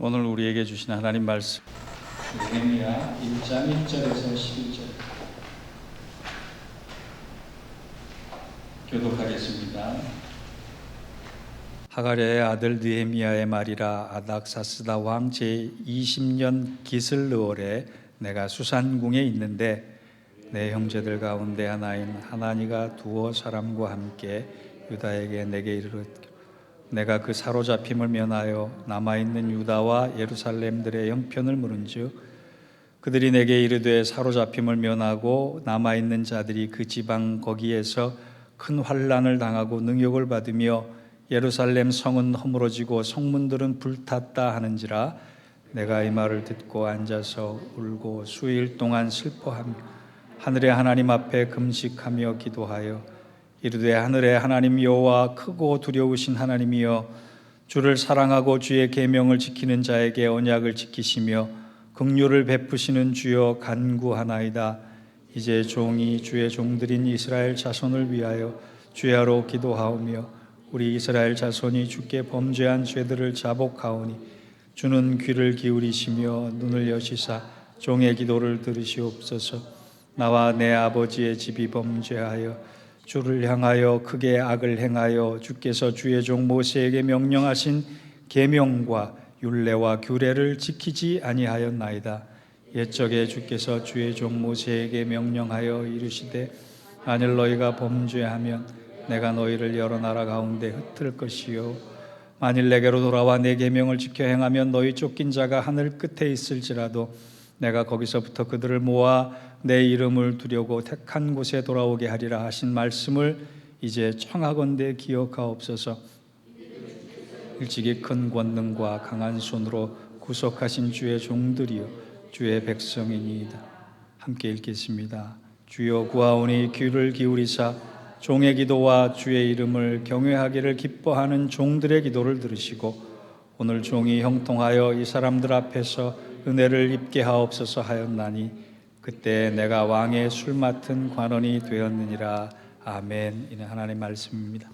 오늘 우리에게 주신 하나님 말씀 느헤미야 1장 1절에서 11절 교독하겠습니다. 하가랴의 아들 느헤미야의 말이라. 아닥사스다 왕 제20년 기슬르월에 내가 수산궁에 있는데 내 형제들 가운데 하나인 하나니가 두어 사람과 함께 유다에게 내게 이르렀기로 내가 그 사로잡힘을 면하여 남아있는 유다와 예루살렘들의 형편을 물은즉 그들이 내게 이르되 사로잡힘을 면하고 남아있는 자들이 그 지방 거기에서 큰 환난을 당하고 능욕을 받으며 예루살렘 성은 허물어지고 성문들은 불탔다 하는지라. 내가 이 말을 듣고 앉아서 울고 수일 동안 슬퍼하며 하늘의 하나님 앞에 금식하며 기도하여 이르되 하늘의 하나님 여호와 크고 두려우신 하나님이여 주를 사랑하고 주의 계명을 지키는 자에게 언약을 지키시며 긍휼을 베푸시는 주여 간구하나이다. 이제 종이 주의 종들인 이스라엘 자손을 위하여 주야로 기도하오며 우리 이스라엘 자손이 주께 범죄한 죄들을 자복하오니 주는 귀를 기울이시며 눈을 여시사 종의 기도를 들으시옵소서. 나와 내 아버지의 집이 범죄하여 주를 향하여 크게 악을 행하여 주께서 주의 종 모세에게 명령하신 계명과 율례와 규례를 지키지 아니하였나이다. 옛적에 주께서 주의 종 모세에게 명령하여 이르시되 만일 너희가 범죄하면 내가 너희를 여러 나라 가운데 흩을 것이요 만일 내게로 돌아와 내 계명을 지켜 행하면 너희 쫓긴 자가 하늘 끝에 있을지라도 내가 거기서부터 그들을 모아 내 이름을 두려고 택한 곳에 돌아오게 하리라 하신 말씀을 이제 청하건대 기억하옵소서. 일찍이 큰 권능과 강한 손으로 구속하신 주의 종들이요 주의 백성이니이다. 함께 읽겠습니다. 주여 구하오니 귀를 기울이사 종의 기도와 주의 이름을 경외하기를 기뻐하는 종들의 기도를 들으시고 오늘 종이 형통하여 이 사람들 앞에서 은혜를 입게 하옵소서 하였나니 그때 내가 왕의 술 맡은 관원이 되었느니라. 아멘. 이는 하나님의 말씀입니다.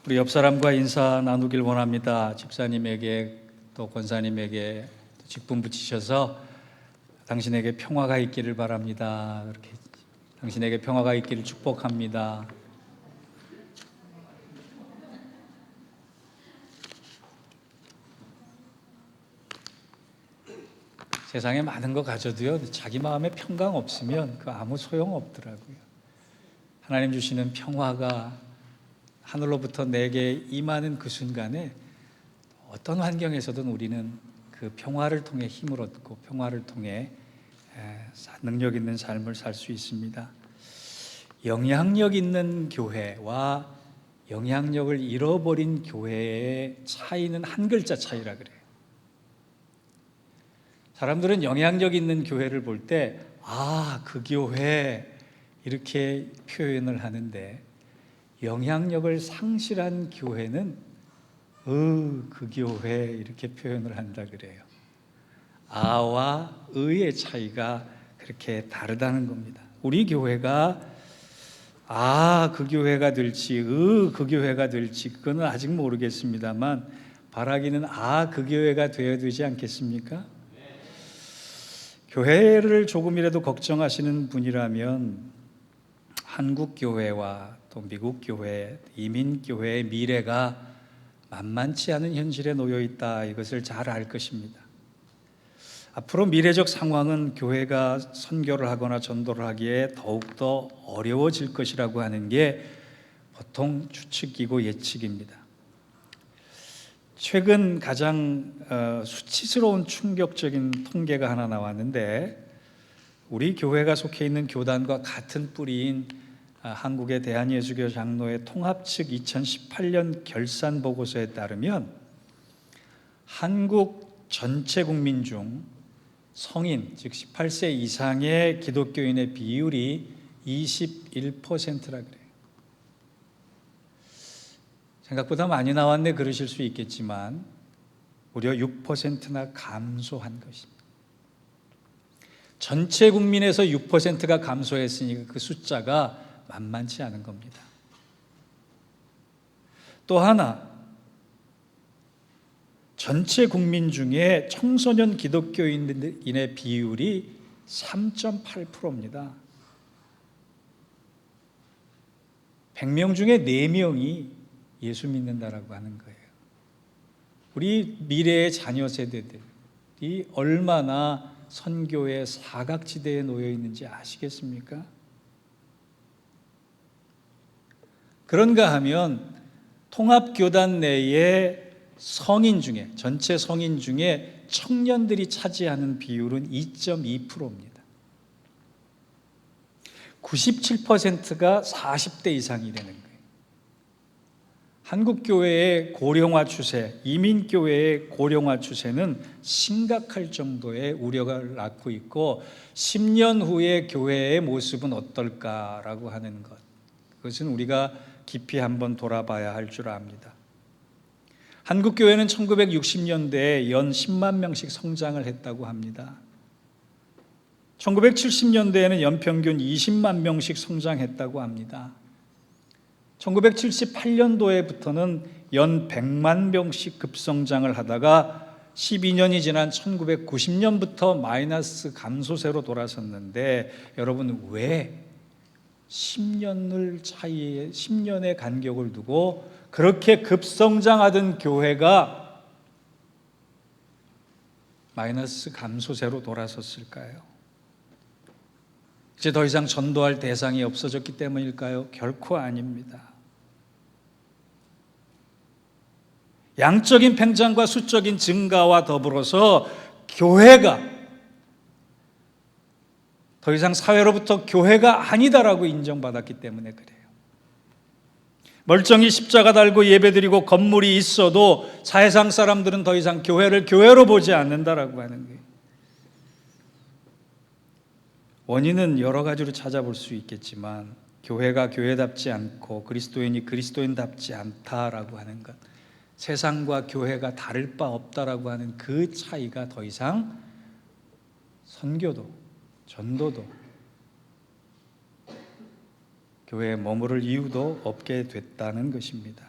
우리 옆 사람과 인사 나누길 원합니다. 집사님에게 또 권사님에게 직분 붙이셔서 당신에게 평화가 있기를 바랍니다. 이렇게 당신에게 평화가 있기를 축복합니다. 세상에 많은 거 가져도요 자기 마음에 평강 없으면 그 아무 소용 없더라고요. 하나님 주시는 평화가 하늘로부터 내게 임하는 그 순간에 어떤 환경에서든 우리는 그 평화를 통해 힘을 얻고 평화를 통해 능력 있는 삶을 살 수 있습니다. 영향력 있는 교회와 영향력을 잃어버린 교회의 차이는 한 글자 차이라 그래요. 사람들은 영향력 있는 교회를 볼 때 그 교회 이렇게 표현을 하는데 영향력을 상실한 교회는 그 교회 이렇게 표현을 한다 그래요. 아와 의의 차이가 그렇게 다르다는 겁니다. 우리 교회가 그 교회가 될지 그 교회가 될지 그거는 아직 모르겠습니다만 바라기는 그 교회가 되어야 되지 않겠습니까? 교회를 조금이라도 걱정하시는 분이라면 한국 교회와 또 미국 교회, 이민 교회의 미래가 만만치 않은 현실에 놓여 있다. 이것을 잘 알 것입니다. 앞으로 미래적 상황은 교회가 선교를 하거나 전도를 하기에 더욱더 어려워질 것이라고 하는 게 보통 추측이고 예측입니다. 최근 가장 수치스러운 충격적인 통계가 하나 나왔는데 우리 교회가 속해 있는 교단과 같은 뿌리인 한국의 대한예수교 장로회 통합 측 2018년 결산 보고서에 따르면 한국 전체 국민 중 성인, 즉 18세 이상의 기독교인의 비율이 21%라 그래요. 생각보다 많이 나왔네 그러실 수 있겠지만 무려 6%나 감소한 것입니다. 전체 국민에서 6%가 감소했으니까 그 숫자가 만만치 않은 겁니다. 또 하나, 전체 국민 중에 청소년 기독교인의 비율이 3.8%입니다. 100명 중에 4명이 예수 믿는다라고 하는 거예요. 우리 미래의 자녀 세대들이 얼마나 선교의 사각지대에 놓여 있는지 아시겠습니까? 그런가 하면 통합교단 내에 성인 중에, 전체 성인 중에 청년들이 차지하는 비율은 2.2%입니다. 97%가 40대 이상이 되는 거예요. 한국교회의 고령화 추세, 이민교회의 고령화 추세는 심각할 정도의 우려를 낳고 있고 10년 후의 교회의 모습은 어떨까라고 하는 것, 그것은 우리가 깊이 한번 돌아봐야 할 줄 압니다. 한국교회는 1960년대에 연 10만 명씩 성장을 했다고 합니다. 1970년대에는 연평균 20만 명씩 성장했다고 합니다. 1978년도에부터는 연 100만 명씩 급성장을 하다가 12년이 지난 1990년부터 마이너스 감소세로 돌아섰는데, 여러분 왜 10년의 간격을 두고 그렇게 급성장하던 교회가 마이너스 감소세로 돌아섰을까요? 이제 더 이상 전도할 대상이 없어졌기 때문일까요? 결코 아닙니다. 양적인 팽창과 수적인 증가와 더불어서 교회가 더 이상 사회로부터 교회가 아니다라고 인정받았기 때문에 그래요. 멀쩡히 십자가 달고 예배드리고 건물이 있어도 사회상 사람들은 더 이상 교회를 교회로 보지 않는다라고 하는 거예요. 원인은 여러 가지로 찾아볼 수 있겠지만 교회가 교회답지 않고 그리스도인이 그리스도인답지 않다라고 하는 것, 세상과 교회가 다를 바 없다라고 하는 그 차이가 더 이상 선교도 전도도 교회에 머무를 이유도 없게 됐다는 것입니다.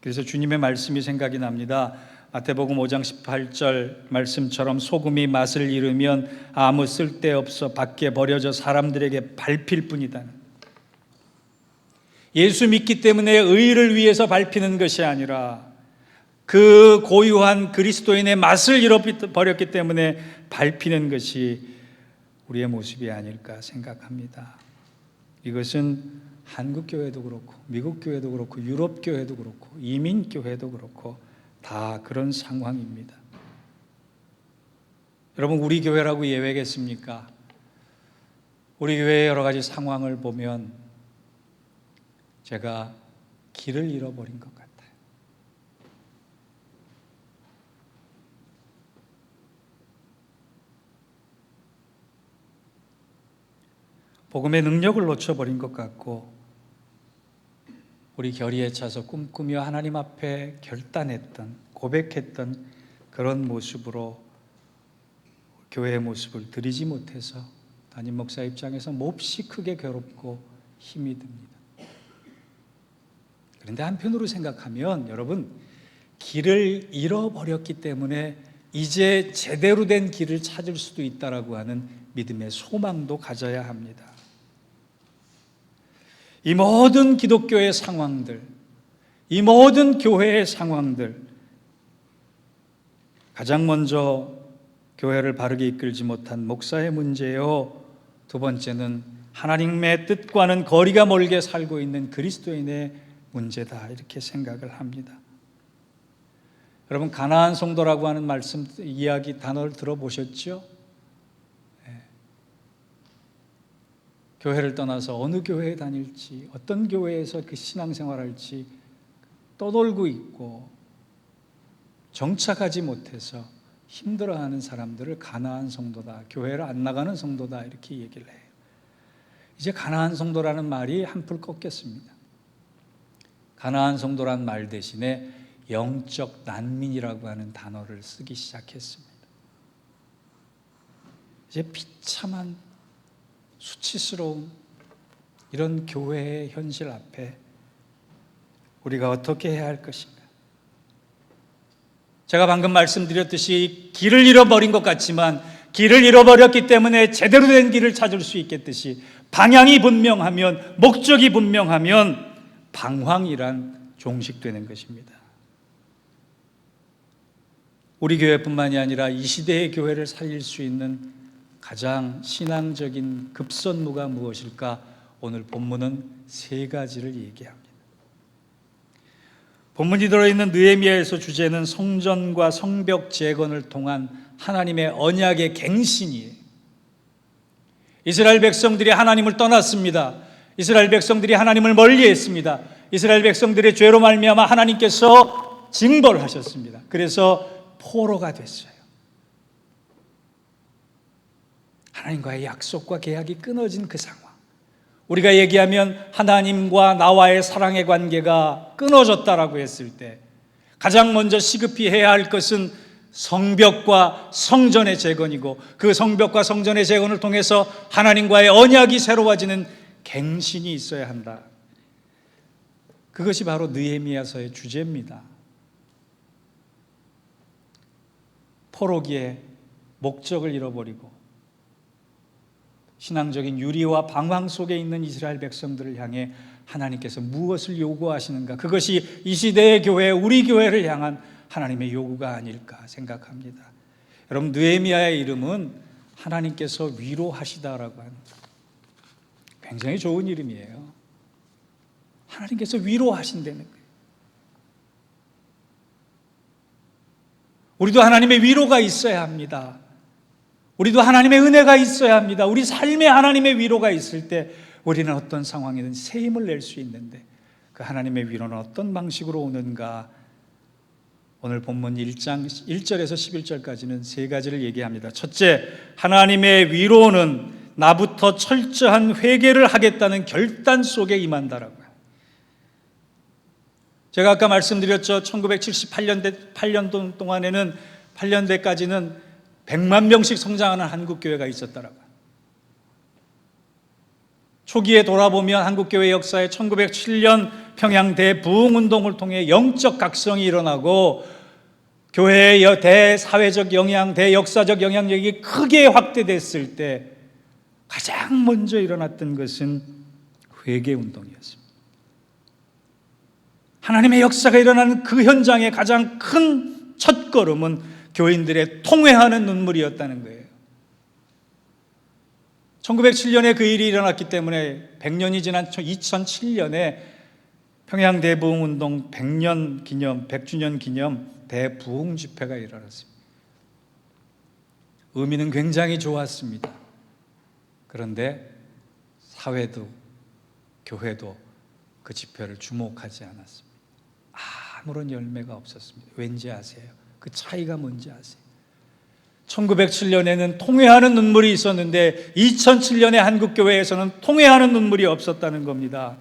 그래서 주님의 말씀이 생각이 납니다. 마태복음 5장 18절 말씀처럼 소금이 맛을 잃으면 아무 쓸데없어 밖에 버려져 사람들에게 밟힐 뿐이다. 예수 믿기 때문에 의를 위해서 밟히는 것이 아니라 그 고유한 그리스도인의 맛을 잃어버렸기 때문에 밟히는 것이 우리의 모습이 아닐까 생각합니다. 이것은 한국교회도 그렇고 미국교회도 그렇고 유럽교회도 그렇고 이민교회도 그렇고 다 그런 상황입니다. 여러분, 우리 교회라고 예외겠습니까? 우리 교회의 여러 가지 상황을 보면 제가 길을 잃어버린 것 같아요. 복음의 능력을 놓쳐버린 것 같고, 우리 결의에 차서 꿈꾸며 하나님 앞에 결단했던, 고백했던 그런 모습으로 교회의 모습을 드리지 못해서 담임 목사 입장에서 몹시 크게 괴롭고 힘이 듭니다. 그런데 한편으로 생각하면 여러분, 길을 잃어버렸기 때문에 이제 제대로 된 길을 찾을 수도 있다라고 하는 믿음의 소망도 가져야 합니다. 이 모든 기독교의 상황들, 이 모든 교회의 상황들, 가장 먼저 교회를 바르게 이끌지 못한 목사의 문제요, 두 번째는 하나님의 뜻과는 거리가 멀게 살고 있는 그리스도인의 문제다, 이렇게 생각을 합니다. 여러분, 가나안 성도라고 하는 말씀, 이야기, 단어를 들어보셨죠? 교회를 떠나서 어느 교회에 다닐지, 어떤 교회에서 그 신앙생활할지 떠돌고 있고 정착하지 못해서 힘들어하는 사람들을 가나안 성도다, 교회를 안 나가는 성도다, 이렇게 얘기를 해요. 이제 가나안 성도라는 말이 한풀 꺾였습니다. 가나안 성도란 말 대신에 영적 난민이라고 하는 단어를 쓰기 시작했습니다. 이제 비참한 수치스러운 이런 교회의 현실 앞에 우리가 어떻게 해야 할 것인가? 제가 방금 말씀드렸듯이 길을 잃어버린 것 같지만 길을 잃어버렸기 때문에 제대로 된 길을 찾을 수 있겠듯이 방향이 분명하면, 목적이 분명하면 방황이란 종식되는 것입니다. 우리 교회뿐만이 아니라 이 시대의 교회를 살릴 수 있는 가장 신앙적인 급선무가 무엇일까? 오늘 본문은 세 가지를 얘기합니다. 본문이 들어있는 느헤미야에서 주제는 성전과 성벽 재건을 통한 하나님의 언약의 갱신이에요. 이스라엘 백성들이 하나님을 떠났습니다. 이스라엘 백성들이 하나님을 멀리했습니다. 이스라엘 백성들의 죄로 말미암아 하나님께서 징벌하셨습니다. 그래서 포로가 됐어요. 하나님과의 약속과 계약이 끊어진 그 상황. 우리가 얘기하면 하나님과 나와의 사랑의 관계가 끊어졌다라고 했을 때 가장 먼저 시급히 해야 할 것은 성벽과 성전의 재건이고, 그 성벽과 성전의 재건을 통해서 하나님과의 언약이 새로워지는 갱신이 있어야 한다. 그것이 바로 느헤미야서의 주제입니다. 포로기에 목적을 잃어버리고 신앙적인 유리와 방황 속에 있는 이스라엘 백성들을 향해 하나님께서 무엇을 요구하시는가? 그것이 이 시대의 교회, 우리 교회를 향한 하나님의 요구가 아닐까 생각합니다. 여러분, 느헤미야의 이름은 하나님께서 위로하시다라고 하는 굉장히 좋은 이름이에요. 하나님께서 위로하신다는 거예요. 우리도 하나님의 위로가 있어야 합니다. 우리도 하나님의 은혜가 있어야 합니다. 우리 삶에 하나님의 위로가 있을 때 우리는 어떤 상황이든 새 힘을 낼 수 있는데, 그 하나님의 위로는 어떤 방식으로 오는가? 오늘 본문 1장 1절에서 11절까지는 세 가지를 얘기합니다. 첫째, 하나님의 위로는 나부터 철저한 회개를 하겠다는 결단 속에 임한다라고요. 제가 아까 말씀드렸죠. 1978년 동안에는 8년대까지는 100만 명씩 성장하는 한국교회가 있었다라고요. 초기에 돌아보면 한국교회 역사에 1907년 평양 대부흥운동을 통해 영적 각성이 일어나고 교회의 대사회적 영향, 대역사적 영향력이 크게 확대됐을 때 가장 먼저 일어났던 것은 회개운동이었습니다. 하나님의 역사가 일어나는 그 현장의 가장 큰 첫걸음은 교인들의 통회하는 눈물이었다는 거예요. 1907년에 그 일이 일어났기 때문에 100년이 지난 2007년에 평양 대부흥운동 100년 기념, 100주년 기념 대부흥 집회가 일어났습니다. 의미는 굉장히 좋았습니다. 그런데 사회도 교회도 그 집회를 주목하지 않았습니다. 아무런 열매가 없었습니다. 왠지 아세요? 그 차이가 뭔지 아세요? 1907년에는 통회하는 눈물이 있었는데 2007년의 한국교회에서는 통회하는 눈물이 없었다는 겁니다.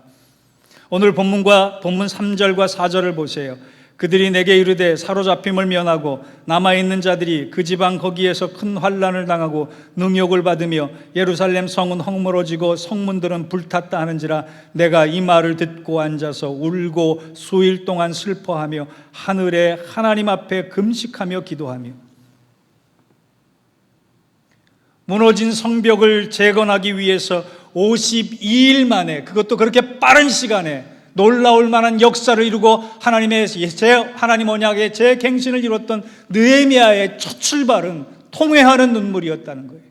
오늘 본문 3절과 4절을 보세요. 그들이 내게 이르되 사로잡힘을 면하고 남아있는 자들이 그 지방 거기에서 큰 환난을 당하고 능욕을 받으며 예루살렘 성은 허물어지고 성문들은 불탔다 하는지라 내가 이 말을 듣고 앉아서 울고 수일 동안 슬퍼하며 하늘에 하나님 앞에 금식하며 기도하며 무너진 성벽을 재건하기 위해서 52일 만에, 그것도 그렇게 빠른 시간에 놀라울 만한 역사를 이루고 하나님 언약의 재갱신을 이뤘던 느헤미야의 첫 출발은 통회하는 눈물이었다는 거예요.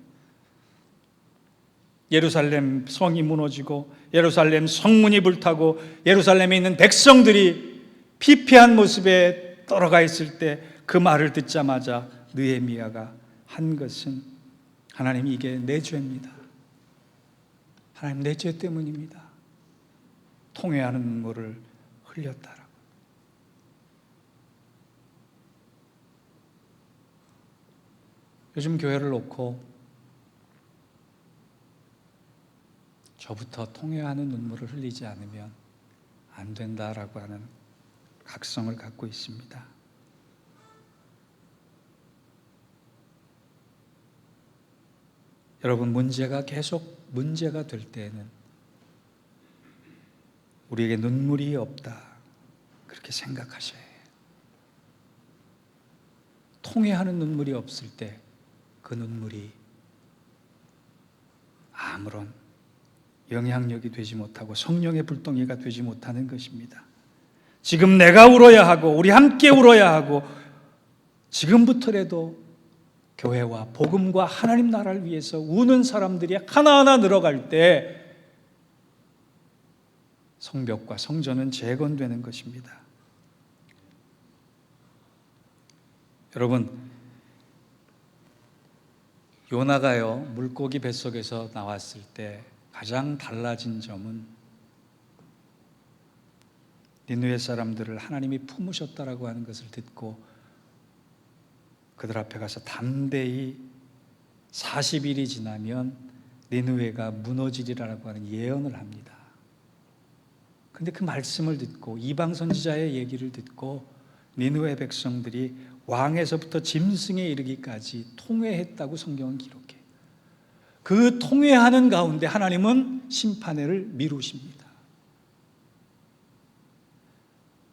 예루살렘 성이 무너지고 예루살렘 성문이 불타고 예루살렘에 있는 백성들이 피폐한 모습에 떨어가 있을 때 그 말을 듣자마자 느헤미야가 한 것은 하나님, 이게 내 죄입니다. 하나님, 내 죄 때문입니다. 통회하는 눈물을 흘렸다라고. 요즘 교회를 놓고 저부터 통회하는 눈물을 흘리지 않으면 안 된다라고 하는 각성을 갖고 있습니다. 여러분, 문제가 계속 문제가 될 때에는 우리에게 눈물이 없다, 그렇게 생각하셔야 해요. 통회하는 눈물이 없을 때 그 눈물이 아무런 영향력이 되지 못하고 성령의 불덩이가 되지 못하는 것입니다. 지금 내가 울어야 하고 우리 함께 울어야 하고 지금부터라도 교회와 복음과 하나님 나라를 위해서 우는 사람들이 하나하나 늘어갈 때 성벽과 성전은 재건되는 것입니다. 여러분, 요나가요 물고기 뱃속에서 나왔을 때 가장 달라진 점은 니느웨 사람들을 하나님이 품으셨다라고 하는 것을 듣고 그들 앞에 가서 담대히 40일이 지나면 니느웨가 무너지리라고 하는 예언을 합니다. 그런데 그 말씀을 듣고 이방 선지자의 얘기를 듣고 니느웨 백성들이 왕에서부터 짐승에 이르기까지 통회했다고 성경은 기록해요. 그 통회하는 가운데 하나님은 심판을 미루십니다.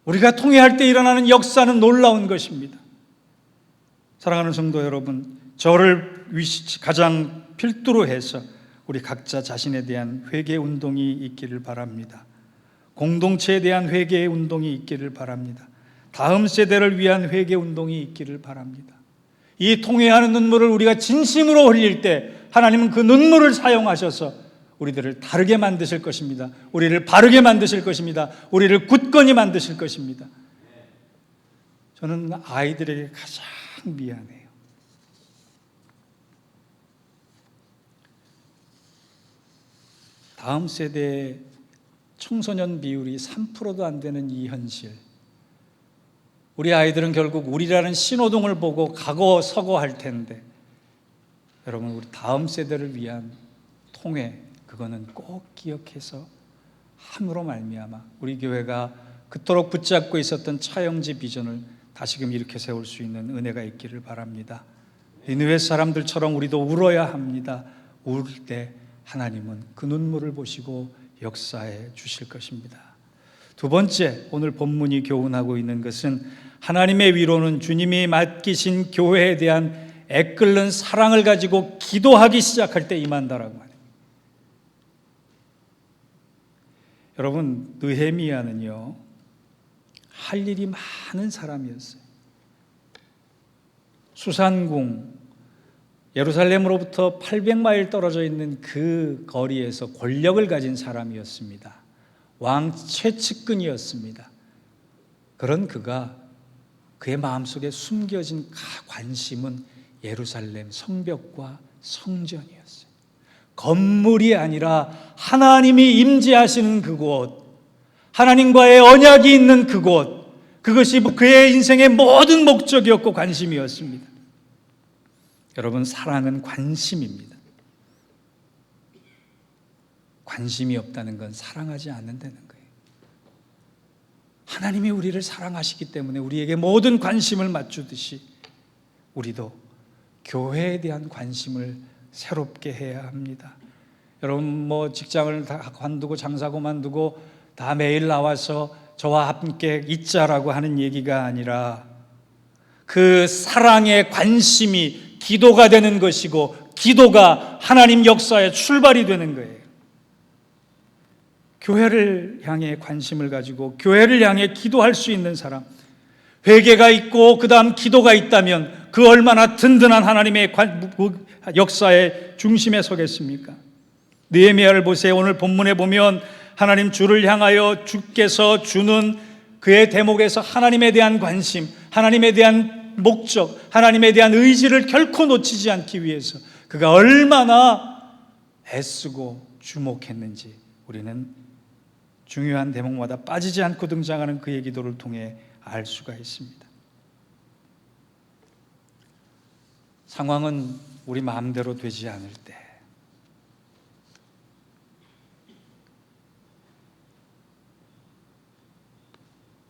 우리가 통회할 때 일어나는 역사는 놀라운 것입니다. 사랑하는 성도 여러분, 저를 가장 필두로 해서 우리 각자 자신에 대한 회개 운동이 있기를 바랍니다. 공동체에 대한 회개 운동이 있기를 바랍니다. 다음 세대를 위한 회개 운동이 있기를 바랍니다. 이 통회하는 눈물을 우리가 진심으로 흘릴 때 하나님은 그 눈물을 사용하셔서 우리들을 다르게 만드실 것입니다. 우리를 바르게 만드실 것입니다. 우리를 굳건히 만드실 것입니다. 저는 아이들에게 가장 미안해요. 다음 세대의 청소년 비율이 3%도 안 되는 이 현실, 우리 아이들은 결국 우리라는 신호등을 보고 가고 서고 할 텐데, 여러분, 우리 다음 세대를 위한 통회, 그거는 꼭 기억해서 함으로 말미암아 우리 교회가 그토록 붙잡고 있었던 차영지 비전을 다시금 일으켜 세울 수 있는 은혜가 있기를 바랍니다. 니느웨 사람들처럼 우리도 울어야 합니다. 울 때 하나님은 그 눈물을 보시고 역사해 주실 것입니다. 두 번째, 오늘 본문이 교훈하고 있는 것은 하나님의 위로는 주님이 맡기신 교회에 대한 애끓는 사랑을 가지고 기도하기 시작할 때 임한다라고 말합니다. 여러분, 느헤미야는요 할 일이 많은 사람이었어요. 수산궁, 예루살렘으로부터 800마일 떨어져 있는 그 거리에서 권력을 가진 사람이었습니다. 왕 최측근이었습니다. 그런 그가 그의 마음속에 숨겨진 관심은 예루살렘 성벽과 성전이었어요. 건물이 아니라 하나님이 임재하시는 그곳, 하나님과의 언약이 있는 그곳, 그것이 그의 인생의 모든 목적이었고 관심이었습니다. 여러분, 사랑은 관심입니다. 관심이 없다는 건 사랑하지 않는다는 거예요. 하나님이 우리를 사랑하시기 때문에 우리에게 모든 관심을 맞추듯이 우리도 교회에 대한 관심을 새롭게 해야 합니다. 여러분, 직장을 다 관두고 장사 그만두고 다 매일 나와서 저와 함께 있자라고 하는 얘기가 아니라 그 사랑의 관심이 기도가 되는 것이고 기도가 하나님 역사의 출발이 되는 거예요. 교회를 향해 관심을 가지고 교회를 향해 기도할 수 있는 사람, 회개가 있고 그 다음 기도가 있다면 그 얼마나 든든한 하나님의 역사의 중심에 서겠습니까? 느헤미야를 보세요. 오늘 본문에 보면 하나님 주를 향하여 주께서 주는 그의 대목에서 하나님에 대한 관심, 하나님에 대한 목적, 하나님에 대한 의지를 결코 놓치지 않기 위해서 그가 얼마나 애쓰고 주목했는지 우리는 중요한 대목마다 빠지지 않고 등장하는 그의 기도를 통해 알 수가 있습니다. 상황은 우리 마음대로 되지 않을 때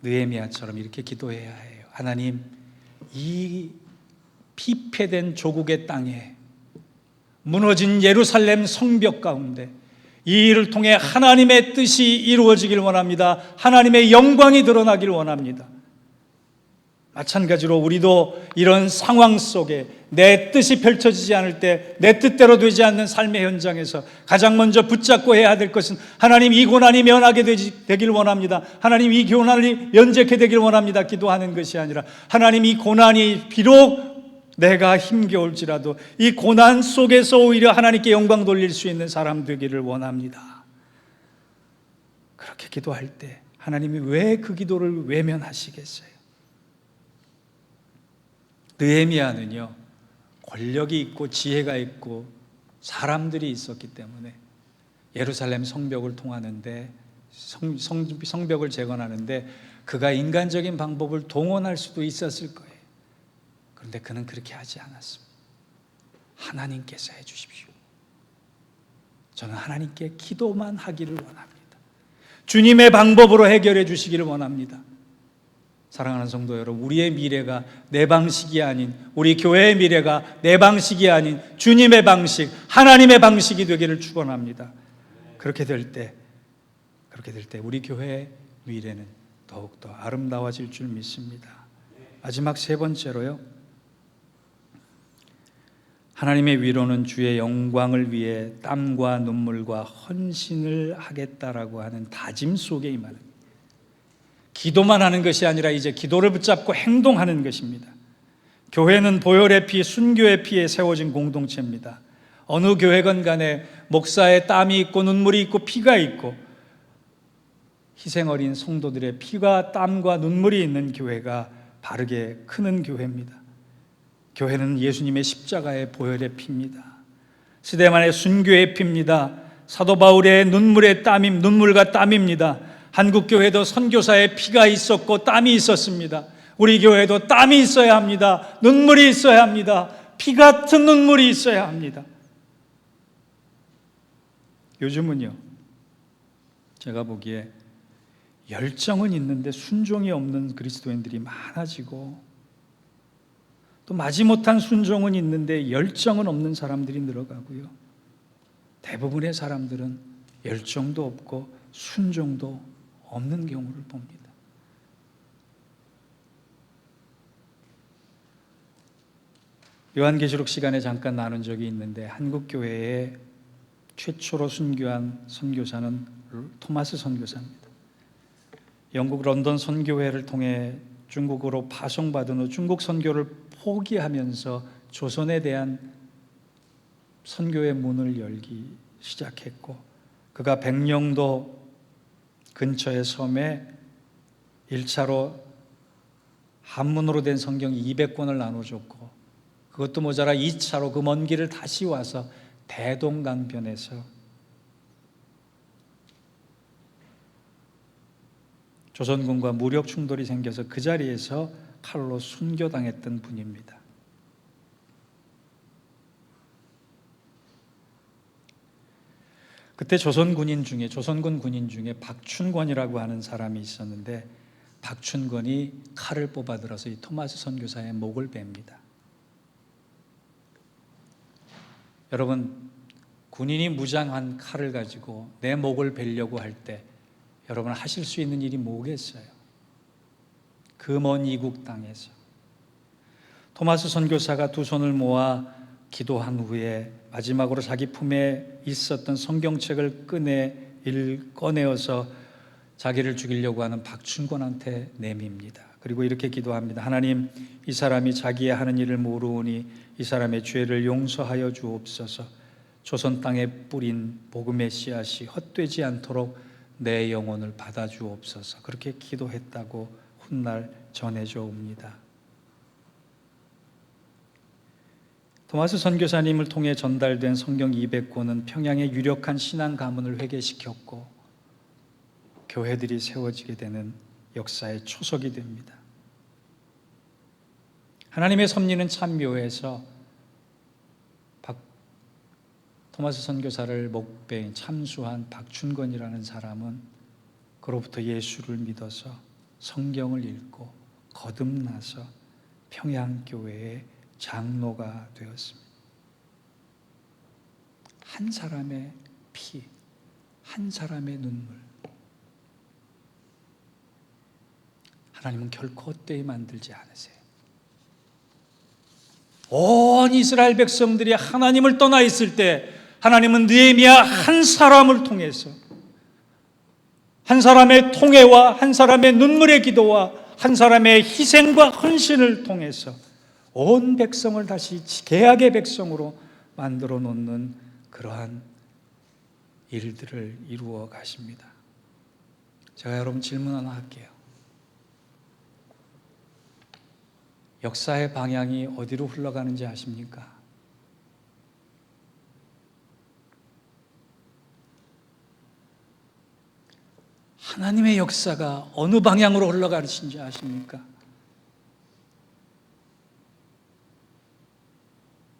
느헤미야처럼 이렇게 기도해야 해요. 하나님, 이 피폐된 조국의 땅에 무너진 예루살렘 성벽 가운데 이 일을 통해 하나님의 뜻이 이루어지길 원합니다. 하나님의 영광이 드러나길 원합니다. 마찬가지로 우리도 이런 상황 속에 내 뜻이 펼쳐지지 않을 때, 내 뜻대로 되지 않는 삶의 현장에서 가장 먼저 붙잡고 해야 될 것은 하나님 이 고난이 면하게 되길 원합니다. 하나님 이 고난이 면제케 되길 원합니다. 기도하는 것이 아니라 하나님 이 고난이 비록 내가 힘겨울지라도 이 고난 속에서 오히려 하나님께 영광 돌릴 수 있는 사람 되기를 원합니다. 그렇게 기도할 때 하나님이 왜 그 기도를 외면하시겠어요? 느헤미야는요, 권력이 있고 지혜가 있고 사람들이 있었기 때문에 예루살렘 성벽을 통하는데 성벽을 재건하는데 그가 인간적인 방법을 동원할 수도 있었을 거예요. 그런데 그는 그렇게 하지 않았습니다. 하나님께서 해주십시오. 저는 하나님께 기도만 하기를 원합니다. 주님의 방법으로 해결해 주시기를 원합니다. 사랑하는 성도 여러분, 우리의 미래가 내 방식이 아닌, 우리 교회의 미래가 내 방식이 아닌 주님의 방식, 하나님의 방식이 되기를 축원합니다. 그렇게 될 때 우리 교회의 미래는 더욱더 아름다워질 줄 믿습니다. 마지막 세 번째로요, 하나님의 위로는 주의 영광을 위해 땀과 눈물과 헌신을 하겠다라고 하는 다짐 속에 임하는, 기도만 하는 것이 아니라 이제 기도를 붙잡고 행동하는 것입니다. 교회는 보혈의 피, 순교의 피에 세워진 공동체입니다. 어느 교회건 간에 목사의 땀이 있고 눈물이 있고 피가 있고 희생 어린 성도들의 피가 땀과 눈물이 있는 교회가 바르게 크는 교회입니다. 교회는 예수님의 십자가의 보혈의 피입니다. 스데반의 순교의 피입니다. 사도 바울의 눈물과 땀입니다. 한국 교회도 선교사의 피가 있었고 땀이 있었습니다. 우리 교회도 땀이 있어야 합니다. 눈물이 있어야 합니다. 피 같은 눈물이 있어야 합니다. 요즘은요, 제가 보기에 열정은 있는데 순종이 없는 그리스도인들이 많아지고, 또 마지못한 순종은 있는데 열정은 없는 사람들이 늘어가고요, 대부분의 사람들은 열정도 없고 순종도 없는 경우를 봅니다. 요한계시록 시간에 잠깐 나눈 적이 있는데, 한국 교회에 최초로 순교한 선교사는 토마스 선교사입니다. 영국 런던 선교회를 통해 중국으로 파송받은 후 중국 선교를 포기하면서 조선에 대한 선교의 문을 열기 시작했고, 그가 백령도 근처의 섬에 1차로 한문으로 된 성경 200권을 나눠줬고, 그것도 모자라 2차로 그 먼 길을 다시 와서 대동강변에서 조선군과 무력 충돌이 생겨서 그 자리에서 칼로 순교당했던 분입니다. 그때 조선군 군인 중에 박춘권이라고 하는 사람이 있었는데, 박춘권이 칼을 뽑아들어서 이 토마스 선교사의 목을 뱁니다. 여러분, 군인이 무장한 칼을 가지고 내 목을 베려고 할 때 여러분 하실 수 있는 일이 뭐겠어요? 그 먼 이국 땅에서 토마스 선교사가 두 손을 모아 기도한 후에 마지막으로 자기 품에 있었던 성경책을 꺼내어서 자기를 죽이려고 하는 박춘권한테 내밉니다. 그리고 이렇게 기도합니다. 하나님, 이 사람이 자기의 하는 일을 모르오니 이 사람의 죄를 용서하여 주옵소서. 조선 땅에 뿌린 복음의 씨앗이 헛되지 않도록 내 영혼을 받아주옵소서. 그렇게 기도했다고 훗날 전해져 옵니다. 토마스 선교사님을 통해 전달된 성경 200권은 평양의 유력한 신앙 가문을 회개시켰고 교회들이 세워지게 되는 역사의 초석이 됩니다. 하나님의 섭리는 참 묘해서 토마스 선교사를 목배인 참수한 박춘권이라는 사람은 그로부터 예수를 믿어서 성경을 읽고 거듭나서 평양교회의 장로가 되었습니다. 한 사람의 피, 한 사람의 눈물. 하나님은 결코 헛되이 만들지 않으세요. 온 이스라엘 백성들이 하나님을 떠나 있을 때 하나님은 느헤미야 한 사람을 통해서, 한 사람의 통회와 한 사람의 눈물의 기도와 한 사람의 희생과 헌신을 통해서 온 백성을 다시 계약의 백성으로 만들어 놓는 그러한 일들을 이루어 가십니다. 제가 여러분 질문 하나 할게요. 역사의 방향이 어디로 흘러가는지 아십니까? 하나님의 역사가 어느 방향으로 흘러가는지 아십니까?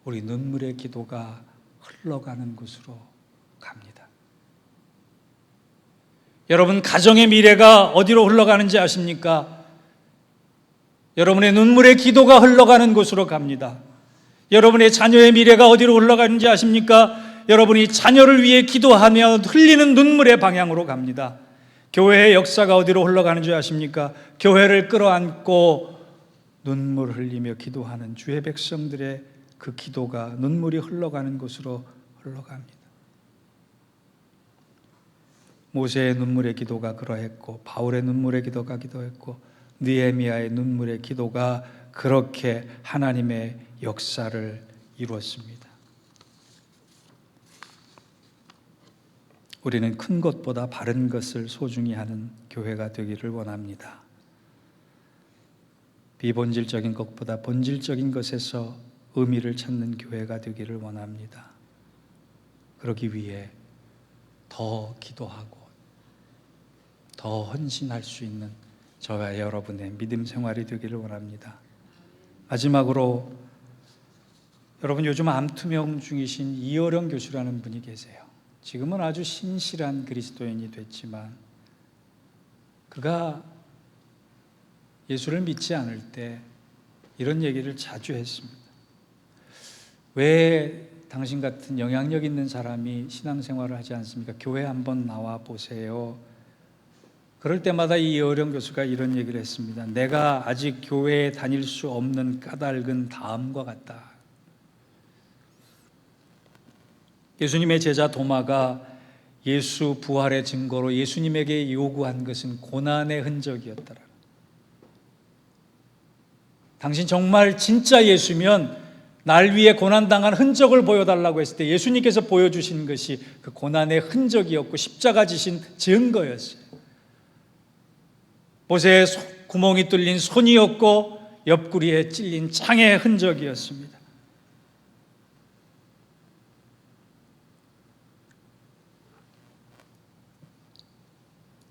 우리 눈물의 기도가 흘러가는 곳으로 갑니다. 여러분, 가정의 미래가 어디로 흘러가는지 아십니까? 여러분의 눈물의 기도가 흘러가는 곳으로 갑니다. 여러분의 자녀의 미래가 어디로 흘러가는지 아십니까? 여러분이 자녀를 위해 기도하며 흘리는 눈물의 방향으로 갑니다. 교회의 역사가 어디로 흘러가는지 아십니까? 교회를 끌어안고 눈물 흘리며 기도하는 주의 백성들의 그 기도가 눈물이 흘러가는 곳으로 흘러갑니다. 모세의 눈물의 기도가 그러했고, 바울의 눈물의 기도가 기도했고, 느헤미야의 눈물의 기도가 그렇게 하나님의 역사를 이루었습니다. 우리는 큰 것보다 바른 것을 소중히 하는 교회가 되기를 원합니다. 비본질적인 것보다 본질적인 것에서 의미를 찾는 교회가 되기를 원합니다. 그러기 위해 더 기도하고 더 헌신할 수 있는 저와 여러분의 믿음 생활이 되기를 원합니다. 마지막으로, 여러분 요즘 암투명 중이신 이어령 교수라는 분이 계세요. 지금은 아주 신실한 그리스도인이 됐지만 그가 예수를 믿지 않을 때 이런 얘기를 자주 했습니다. 왜 당신 같은 영향력 있는 사람이 신앙생활을 하지 않습니까? 교회 한번 나와 보세요. 그럴 때마다 이 이어령 교수가 이런 얘기를 했습니다. 내가 아직 교회에 다닐 수 없는 까닭은 다음과 같다. 예수님의 제자 도마가 예수 부활의 증거로 예수님에게 요구한 것은 고난의 흔적이었더라. 당신 정말 진짜 예수면 날 위해 고난당한 흔적을 보여달라고 했을 때 예수님께서 보여주신 것이 그 고난의 흔적이었고 십자가 지신 증거였어요. 못에 구멍이 뚫린 손이었고 옆구리에 찔린 창의 흔적이었습니다.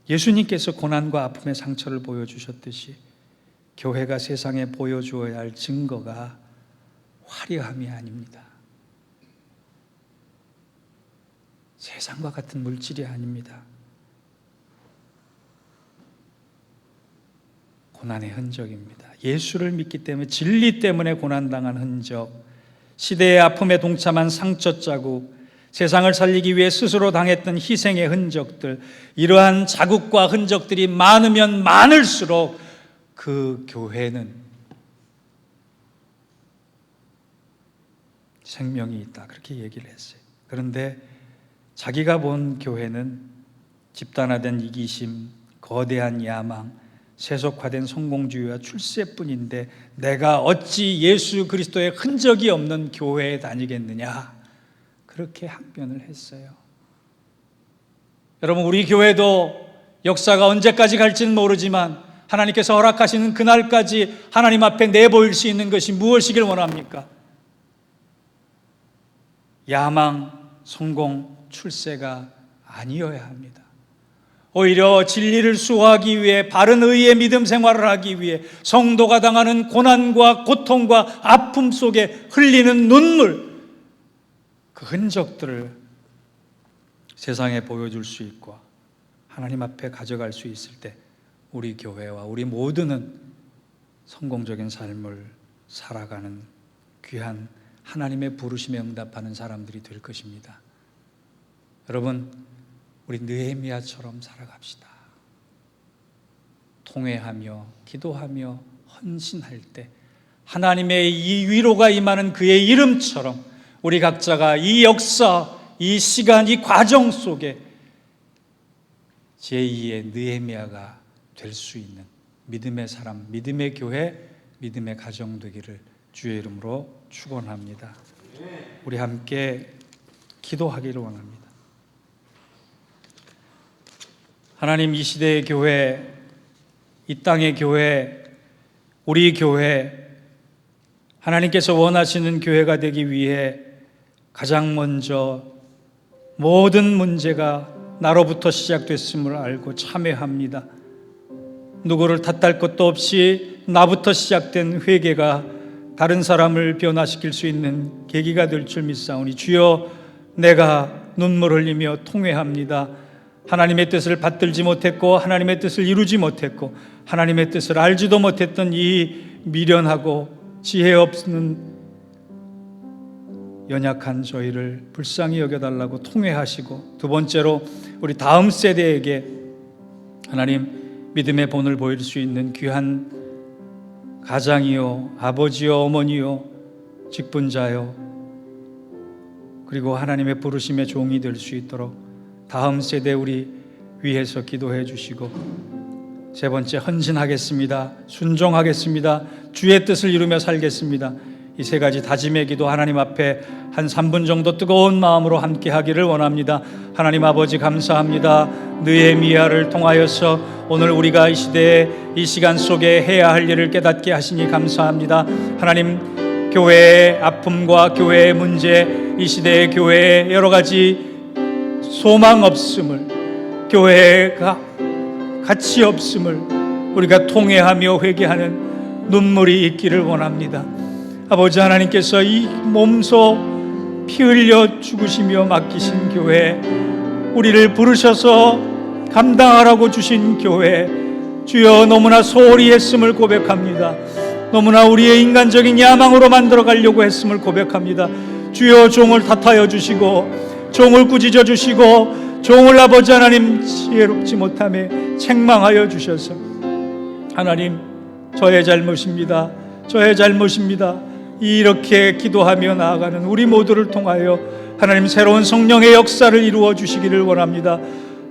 예수님께서 고난과 아픔의 상처를 보여주셨듯이 교회가 세상에 보여주어야 할 증거가 화려함이 아닙니다. 세상과 같은 물질이 아닙니다. 고난의 흔적입니다. 예수를 믿기 때문에, 진리 때문에 고난당한 흔적, 시대의 아픔에 동참한 상처 자국, 세상을 살리기 위해 스스로 당했던 희생의 흔적들, 이러한 자국과 흔적들이 많으면 많을수록 그 교회는 생명이 있다, 그렇게 얘기를 했어요. 그런데 자기가 본 교회는 집단화된 이기심, 거대한 야망, 세속화된 성공주의와 출세뿐인데 내가 어찌 예수 그리스도의 흔적이 없는 교회에 다니겠느냐, 그렇게 항변을 했어요. 여러분, 우리 교회도 역사가 언제까지 갈지는 모르지만 하나님께서 허락하시는 그날까지 하나님 앞에 내보일 수 있는 것이 무엇이길 원합니까? 야망, 성공, 출세가 아니어야 합니다. 오히려 진리를 수호하기 위해, 바른 의의 믿음 생활을 하기 위해 성도가 당하는 고난과 고통과 아픔 속에 흘리는 눈물, 그 흔적들을 세상에 보여줄 수 있고 하나님 앞에 가져갈 수 있을 때 우리 교회와 우리 모두는 성공적인 삶을 살아가는 귀한 하나님의 부르심에 응답하는 사람들이 될 것입니다. 여러분, 우리 느헤미야처럼 살아갑시다. 통회하며 기도하며 헌신할 때 하나님의 이 위로가 임하는 그의 이름처럼 우리 각자가 이 역사, 이 시간, 이 과정 속에 제2의 느헤미야가 될 수 있는 믿음의 사람, 믿음의 교회, 믿음의 가정 되기를 주의 이름으로 축원합니다. 우리 함께 기도하기를 원합니다. 하나님, 이 시대의 교회, 이 땅의 교회, 우리 교회, 하나님께서 원하시는 교회가 되기 위해 가장 먼저 모든 문제가 나로부터 시작됐음을 알고 참회합니다. 누구를 탓할 것도 없이 나부터 시작된 회개가 다른 사람을 변화시킬 수 있는 계기가 될 줄 믿사오니 주여, 내가 눈물 흘리며 통회합니다. 하나님의 뜻을 받들지 못했고 하나님의 뜻을 이루지 못했고 하나님의 뜻을 알지도 못했던 이 미련하고 지혜 없는 연약한 저희를 불쌍히 여겨달라고 통회하시고, 두 번째로 우리 다음 세대에게 하나님 믿음의 본을 보일 수 있는 귀한 가장이요, 아버지요, 어머니요, 직분자요, 그리고 하나님의 부르심의 종이 될 수 있도록 다음 세대 우리 위해서 기도해 주시고, 세 번째, 헌신하겠습니다. 순종하겠습니다. 주의 뜻을 이루며 살겠습니다. 이 세 가지 다짐의 기도 하나님 앞에 한 3분 정도 뜨거운 마음으로 함께 하기를 원합니다. 하나님 아버지, 감사합니다. 느헤미야를 통하여서 오늘 우리가 이 시대에 이 시간 속에 해야 할 일을 깨닫게 하시니 감사합니다. 하나님, 교회의 아픔과 교회의 문제, 이 시대의 교회의 여러 가지 소망 없음을, 교회의 가치 없음을 우리가 통회하며 회개하는 눈물이 있기를 원합니다. 아버지 하나님께서 이 몸소 피 흘려 죽으시며 맡기신 교회, 우리를 부르셔서 감당하라고 주신 교회, 주여 너무나 소홀히 했음을 고백합니다. 너무나 우리의 인간적인 야망으로 만들어 가려고 했음을 고백합니다. 주여, 종을 탓하여 주시고 종을 꾸짖어 주시고 종을 아버지 하나님 지혜롭지 못함에 책망하여 주셔서, 하나님, 저의 잘못입니다. 저의 잘못입니다. 이렇게 기도하며 나아가는 우리 모두를 통하여 하나님 새로운 성령의 역사를 이루어 주시기를 원합니다.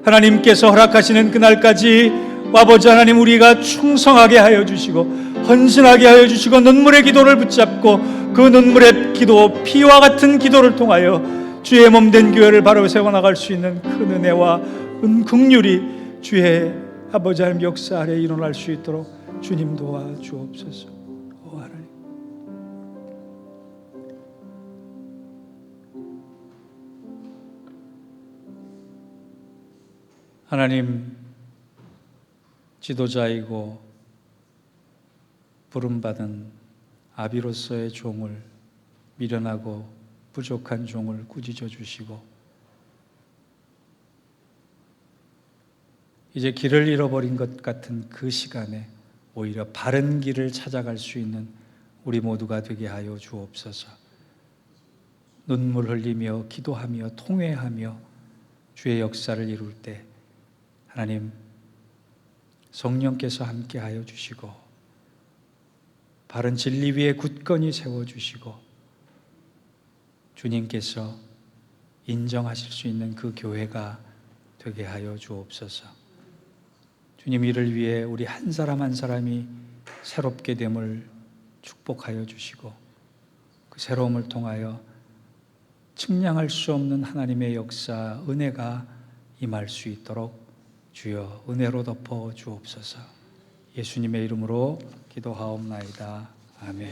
하나님께서 허락하시는 그날까지 아버지 하나님, 우리가 충성하게 하여 주시고 헌신하게 하여 주시고 눈물의 기도를 붙잡고 그 눈물의 기도, 피와 같은 기도를 통하여 주의 몸된 교회를 바로 세워나갈 수 있는 큰 은혜와 긍휼이 주의 아버지 하나님 역사 아래 일어날 수 있도록 주님 도와주옵소서. 하나님, 하나님, 지도자이고 부름받은 아비로서의 종을, 미련하고 부족한 종을 꾸짖어 주시고, 이제 길을 잃어버린 것 같은 그 시간에 오히려 바른 길을 찾아갈 수 있는 우리 모두가 되게 하여 주옵소서. 눈물 흘리며 기도하며 통회하며 주의 역사를 이룰 때 하나님, 성령께서 함께 하여 주시고 바른 진리 위에 굳건히 세워주시고 주님께서 인정하실 수 있는 그 교회가 되게 하여 주옵소서. 주님, 이를 위해 우리 한 사람 한 사람이 새롭게 됨을 축복하여 주시고 그 새로움을 통하여 측량할 수 없는 하나님의 역사, 은혜가 임할 수 있도록 주여 은혜로 덮어 주옵소서. 예수님의 이름으로 기도하옵나이다. 아멘.